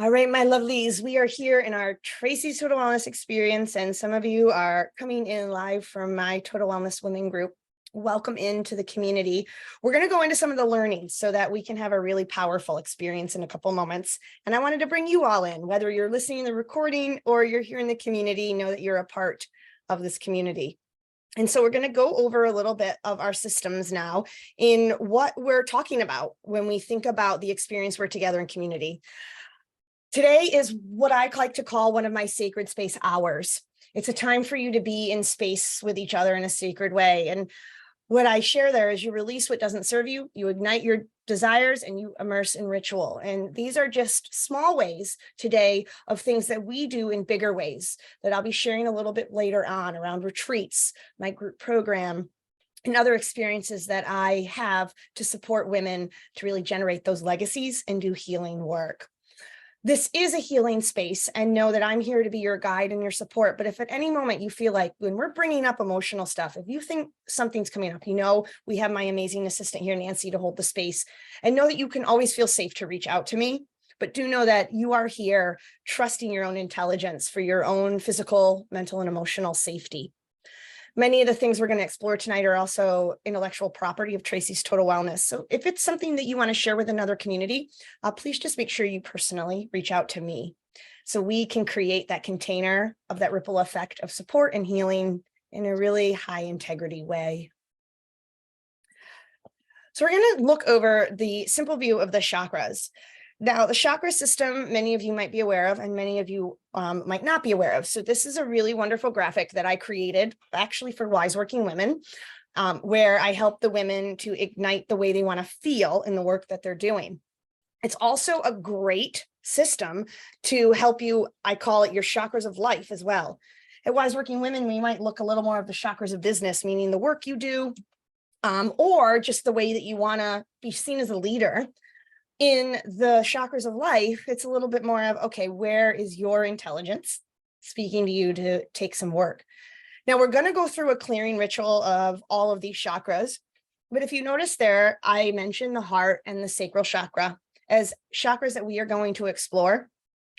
All right, my lovelies, we are here in our Tracy's Total Wellness experience, and some of you are coming in live from my Total Wellness Women group. Welcome into the community. We're going to go into some of the learnings so that we can have a really powerful experience in a couple moments. And I wanted to bring you all in, whether you're listening to the recording or you're here in the community, know that you're a part of this community. And so we're going to go over a little bit of our systems now in what we're talking about when we think about the experience we're together in community. Today is what I like to call one of my sacred space hours. It's a time for you to be in space with each other in a sacred way. And what I share there is you release what doesn't serve you, you ignite your desires, and you immerse in ritual. And these are just small ways today of things that we do in bigger ways that I'll be sharing a little bit later on around retreats, my group program, and other experiences that I have to support women to really generate those legacies and do healing work. This is a healing space, and know that I'm here to be your guide and your support. But if at any moment you feel like when we're bringing up emotional stuff, if you think something's coming up, we have my amazing assistant here, Nancy, to hold the space, and know that you can always feel safe to reach out to me. But do know that you are here trusting your own intelligence for your own physical, mental, and emotional safety. Many of the things we're going to explore tonight are also intellectual property of Tracy's Total Wellness. So if it's something that you want to share with another community, please just make sure you personally reach out to me so we can create that container of that ripple effect of support and healing in a really high integrity way. So we're going to look over the simple view of the chakras. Now, the chakra system, many of you might be aware of, and many of you might not be aware of. So this is a really wonderful graphic that I created actually for Wise Working Women, where I help the women to ignite the way they want to feel in the work that they're doing. It's also a great system to help you, I call it your chakras of life as well. At Wise Working Women, we might look a little more of the chakras of business, meaning the work you do, or just the way that you want to be seen as a leader. In the chakras of life, it's a little bit more of, okay, where is your intelligence speaking to you to take some work? Now, we're going to go through a clearing ritual of all of these chakras. But if you notice there, I mentioned the heart and the sacral chakra as chakras that we are going to explore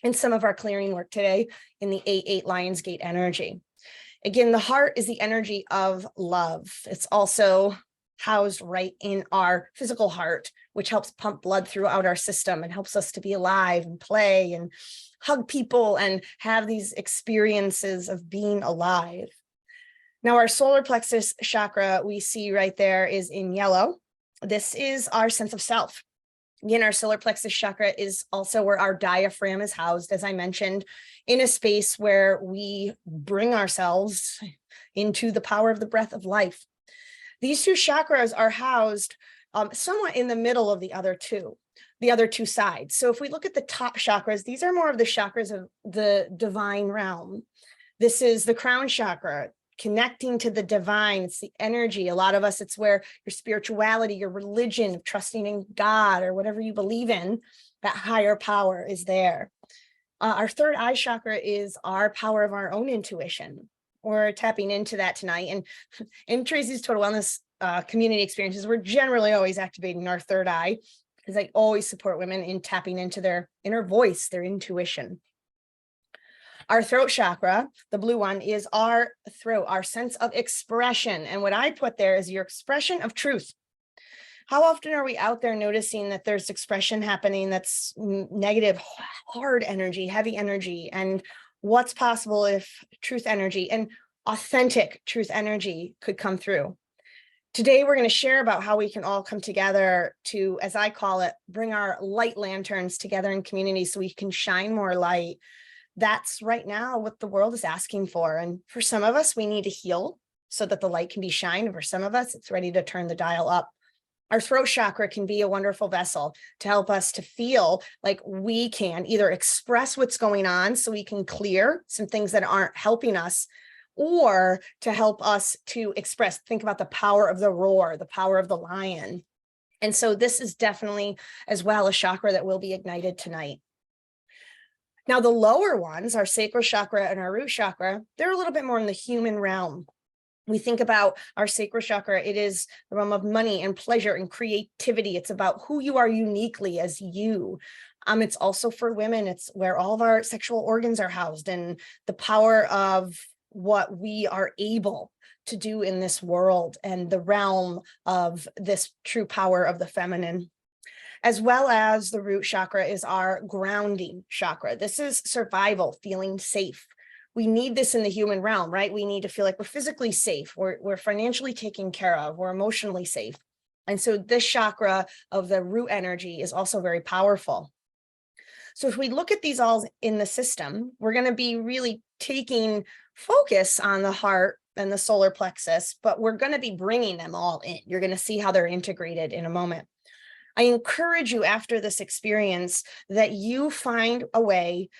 in some of our clearing work today in the 8-8 Lionsgate energy. Again, the heart is the energy of love. It's also housed right in our physical heart, which helps pump blood throughout our system and helps us to be alive and play and hug people and have these experiences of being alive. Now, our solar plexus chakra we see right there is in yellow. This is our sense of self. Again, our solar plexus chakra is also where our diaphragm is housed, as I mentioned, in a space where we bring ourselves into the power of the breath of life. These two chakras are housed somewhat in the middle of the other two sides. So if we look at the top chakras, these are more of the chakras of the divine realm. This is the crown chakra, connecting to the divine. It's the energy. A lot of us, it's where your spirituality, your religion, trusting in God or whatever you believe in, that higher power is there. Our third eye chakra is our power of our own intuition. We're tapping into that tonight. And in Tracy's Total Wellness community experiences, we're generally always activating our third eye, because I always support women in tapping into their inner voice, their intuition. Our throat chakra, the blue one, is our throat, our sense of expression. And what I put there is your expression of truth. How often are we out there noticing that there's expression happening that's negative, hard energy, heavy energy, and what's possible if truth energy and authentic truth energy could come through? Today, we're going to share about how we can all come together to, as I call it, bring our light lanterns together in community so we can shine more light. That's right now what the world is asking for. And for some of us, we need to heal so that the light can be shined. And for some of us, it's ready to turn the dial up. Our throat chakra can be a wonderful vessel to help us to feel like we can either express what's going on so we can clear some things that aren't helping us, or to help us to express, think about the power of the roar, the power of the lion. And so this is definitely as well a chakra that will be ignited tonight. Now, the lower ones, our sacral chakra and our root chakra, they're a little bit more in the human realm. We think about our sacral chakra. It is the realm of money and pleasure and creativity. It's about who you are uniquely as you. It's also for women. It's where all of our sexual organs are housed and the power of what we are able to do in this world and the realm of this true power of the feminine. As well as the root chakra is our grounding chakra. This is survival, feeling safe. We need this in the human realm, right? We need to feel like we're physically safe, we're financially taken care of, we're emotionally safe. And so this chakra of the root energy is also very powerful. So if we look at these all in the system, we're going to be really taking focus on the heart and the solar plexus, but we're going to be bringing them all in. You're going to see how they're integrated in a moment. I encourage you after this experience that you find a way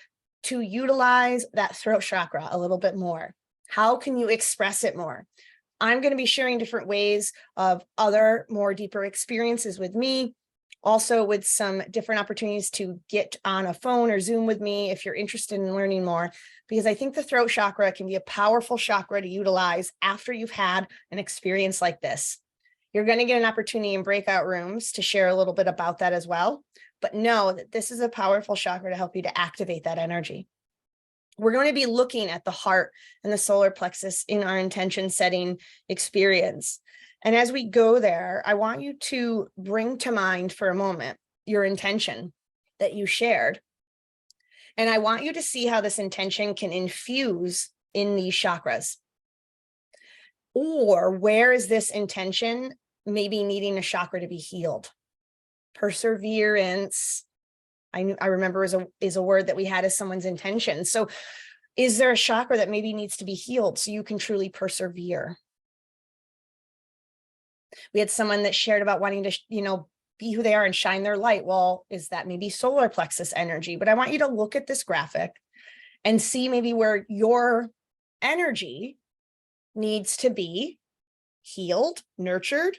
to utilize that throat chakra a little bit more. How can you express it more? I'm going to be sharing different ways of other more deeper experiences with me, also with some different opportunities to get on a phone or Zoom with me if you're interested in learning more, because I think the throat chakra can be a powerful chakra to utilize after you've had an experience like this. You're going to get an opportunity in breakout rooms to share a little bit about that as well. But know that this is a powerful chakra to help you to activate that energy. We're going to be looking at the heart and the solar plexus in our intention setting experience. And as we go there, I want you to bring to mind for a moment your intention that you shared. And I want you to see how this intention can infuse in these chakras. Or where is this intention maybe needing a chakra to be healed? Perseverance, I remember is a word that we had as someone's intention. So is there a chakra that maybe needs to be healed so you can truly persevere? We had someone that shared about wanting to, be who they are and shine their light. Well, is that maybe solar plexus energy? But I want you to look at this graphic and see maybe where your energy needs to be healed, nurtured,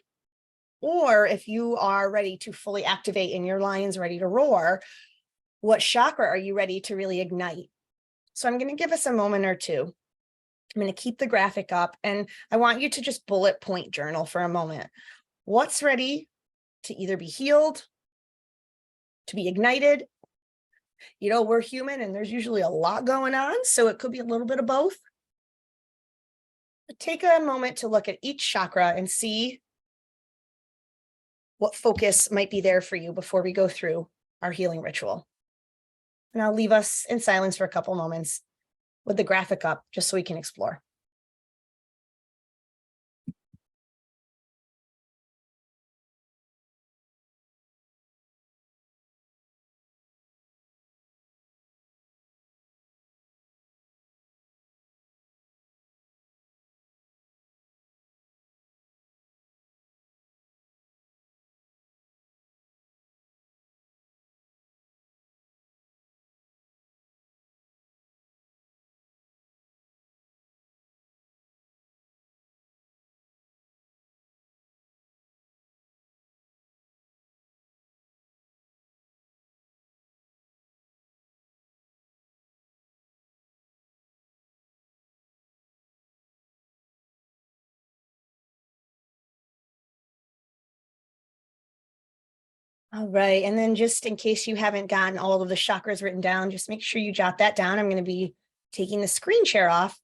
or if you are ready to fully activate and your lion's ready to roar, what chakra are you ready to really ignite? So I'm going to give us a moment or two. I'm going to keep the graphic up and I want you to just bullet point journal for a moment. What's ready to either be healed, to be ignited? We're human and there's usually a lot going on, so it could be a little bit of both. But take a moment to look at each chakra and see what focus might be there for you before we go through our healing ritual. And I'll leave us in silence for a couple moments with the graphic up just so we can explore. All right. And then just in case you haven't gotten all of the chakras written down, just make sure you jot that down. I'm going to be taking the screen share off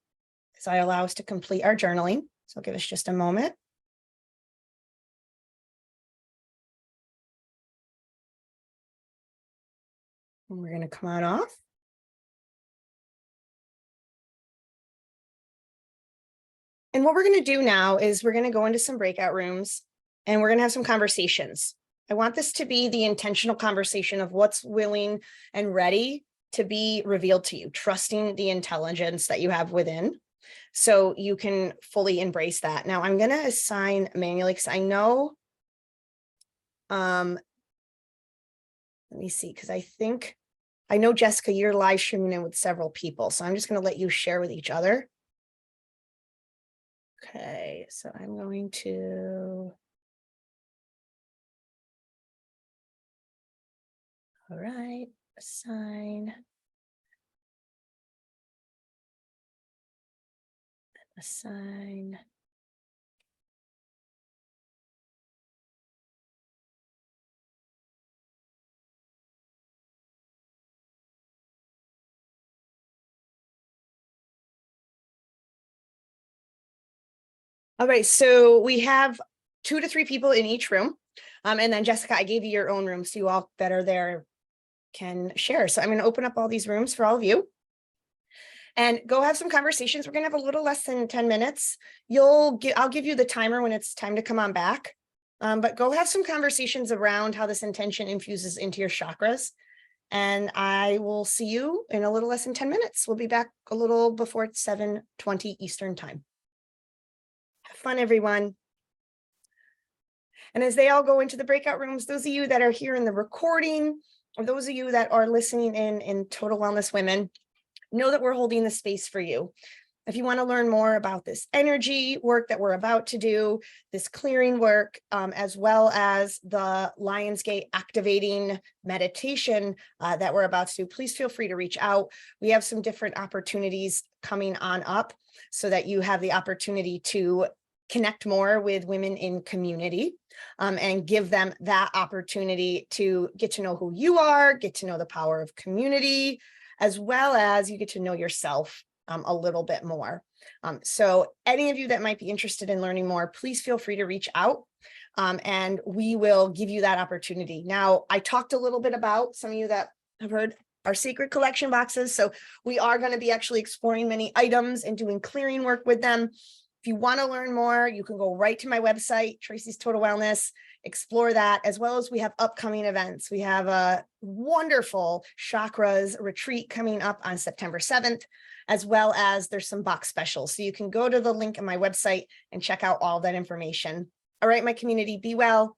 as I allow us to complete our journaling. So give us just a moment. And we're going to come on off. And what we're going to do now is we're going to go into some breakout rooms and we're going to have some conversations. I want this to be the intentional conversation of what's willing and ready to be revealed to you, trusting the intelligence that you have within so you can fully embrace that. Now I'm going to assign manually because I know, let me see, because I know, Jessica, you're live streaming in with several people. So I'm just going to let you share with each other. Okay, so I'm going to. All right, assign. Assign. All right, so we have 2 to 3 people in each room. And then Jessica, I gave you your own room, so you all that are there can share. So I'm going to open up all these rooms for all of you. And go have some conversations. We're going to have a little less than 10 minutes. I'll give you the timer when it's time to come on back. But go have some conversations around how this intention infuses into your chakras. And I will see you in a little less than 10 minutes. We'll be back a little before 7:20 Eastern time. Have fun, everyone. And as they all go into the breakout rooms, those of you that are here in the recording, or those of you that are listening in Total Wellness Women, know that we're holding the space for you. If you want to learn more about this energy work that we're about to do, this clearing work, as well as the Lionsgate activating meditation that we're about to do, please feel free to reach out. We have some different opportunities coming on up so that you have the opportunity to connect more with women in community and give them that opportunity to get to know who you are, get to know the power of community, as well as you get to know yourself a little bit more. So any of you that might be interested in learning more, please feel free to reach out and we will give you that opportunity. Now, I talked a little bit about some of you that have heard our secret collection boxes. So we are going to be actually exploring many items and doing clearing work with them. If you want to learn more, you can go right to my website, Tracy's Total Wellness, explore that, as well as we have upcoming events. We have a wonderful chakras retreat coming up on September 7th, as well as there's some box specials. So you can go to the link on my website and check out all that information. All right, my community, be well,